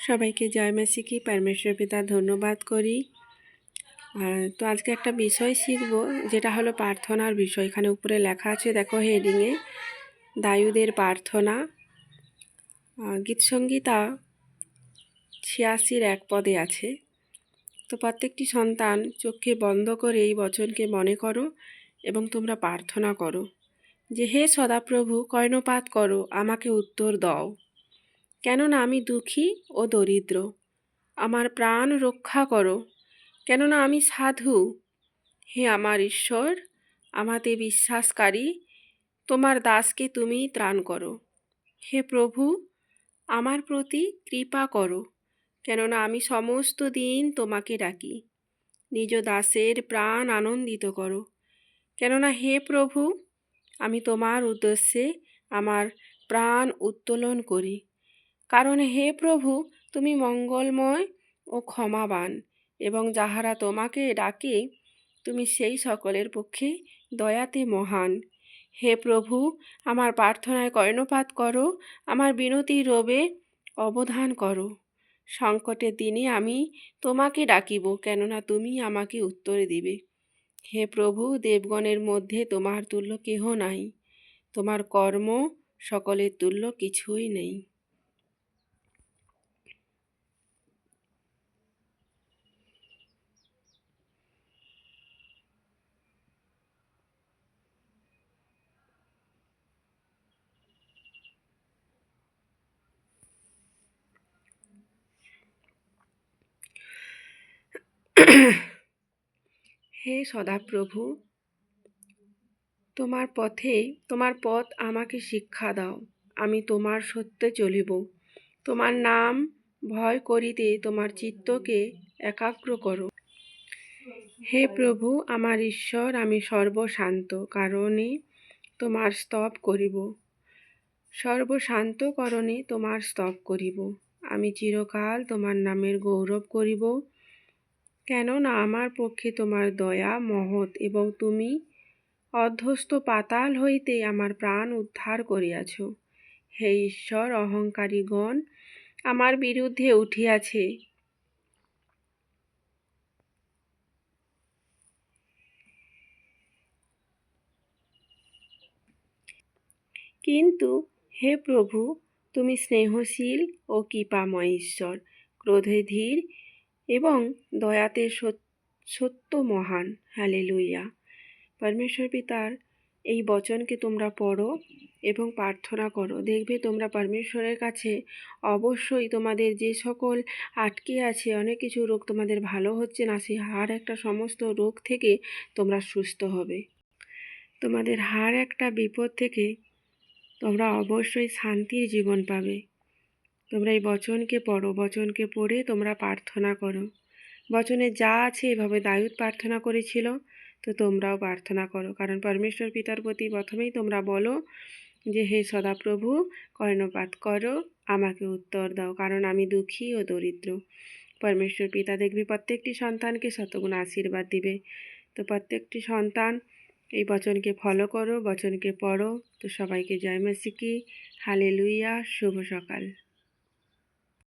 সবাইকে জয় মাসি কি পরমেশ্বর পিতা ধন্যবাদ করি। তো আজকে একটা বিষয় শিখব, যেটা হলো প্রার্থনার বিষয়। এখানে উপরে লেখা আছে, দেখো হেডিংয়ে, দায়ুদের প্রার্থনা। গীতসংগীতা 86 এক পদে আছে। তো প্রত্যেকটি সন্তান চোখকে বন্ধ করে এই বচনকে মনে করো এবং তোমরা প্রার্থনা করো যে, হে সদাপ্রভু, কর্ণপাত করো, আমাকে উত্তর দাও, কেননা আমি দুঃখী ও দরিদ্র। আমার প্রাণ রক্ষা করো, কেননা আমি সাধু। হে আমার ঈশ্বর, আমাতে বিশ্বাসকারী তোমার দাসকে তুমি ত্রাণ করো। হে প্রভু, আমার প্রতি কৃপা করো, কেননা আমি সমস্ত দিন তোমাকে ডাকি। নিজ দাসের প্রাণ আনন্দিত করো, কেননা হে প্রভু, আমি তোমার উদ্দেশ্যে আমার প্রাণ উত্তোলন করি। কারণ হে প্রভু, তুমি মঙ্গলময় ও ক্ষমাবান, এবং যাহারা তোমাকে ডাকে তুমি সেই সকলের পক্ষে দয়াতে মহান। হে প্রভু, আমার প্রার্থনায় কর্ণপাত করো, আমার বিনতি রবে অবধান করো। সংকটের দিনে আমি তোমাকে ডাকিব, কেননা তুমি আমাকে উত্তর দিবে। হে প্রভু, দেবগণের মধ্যে তোমার তুল্য কেহ নাই, তোমার কর্ম সকলের তুল্য কিছুই নেই। হে সদাপ্রভু, তোমার পথ আমাকে শিক্ষা দাও। আমি তোমার সত্যে চলিব। তোমার নাম ভয় করিতে তোমার চিত্তকে একাগ্র করো। হে প্রভু আমার ঈশ্বর, আমি সর্বশান্ত কারণে তোমার স্তব করিব। সর্বশান্ত করণে তোমার স্তব করিব। আমি চিরকাল তোমার নামের গৌরব করিব, কেননা আমার পক্ষে তোমার দয়া মহৎ, এবং তুমি অধ্যস্ত পাতাল হইতে আমার প্রাণ উদ্ধার করিয়াছ। হে ঈশ্বর, অহংকারীগণ আমার বিরুদ্ধে উঠিয়াছে, কিন্তু হে প্রভু, তুমি স্নেহশীল ও কৃপাময় ঈশ্বর, ক্রোধে ধীর এবং দয়াতে সত্য মহান। হালেলুয়া। পরমেশ্বর পিতার এই বচনকে তোমরা পড়ো এবং প্রার্থনা করো। দেখবে তোমরা পরমেশ্বরের কাছে অবশ্যই তোমাদের যে সকল আটকে আছে, অনেক কিছু রোগ তোমাদের ভালো হচ্ছে না, সেই হাড় একটা সমস্ত রোগ থেকে তোমরা সুস্থ হবে। তোমাদের হাড় একটা বিপদ থেকে তোমরা অবশ্যই শান্তির জীবন পাবে। তোমরা এই বচনকে পড়ো, বচনকে পড়ে তোমরা প্রার্থনা করো। বচনে যা আছে এভাবে দাউদ প্রার্থনা করেছিল, তো তোমরাও প্রার্থনা করো। কারণ পরমেশ্বর পিতার প্রতি প্রথমেই তোমরা বলো যে, হে সদাপ্রভু, কর্ণপাত করো, আমাকে উত্তর দাও, কারণ আমি দুঃখী ও দরিদ্র। পরমেশ্বর পিতা দেখবে প্রত্যেকটি সন্তানকে শতগুণ আশীর্বাদ দিবে। তো প্রত্যেকটি সন্তান এই বচনকে ফলো করো, বচনকে পড়ো। তো সবাইকে জয় মাসি কি, হালেলুয়া, শুভ সকাল।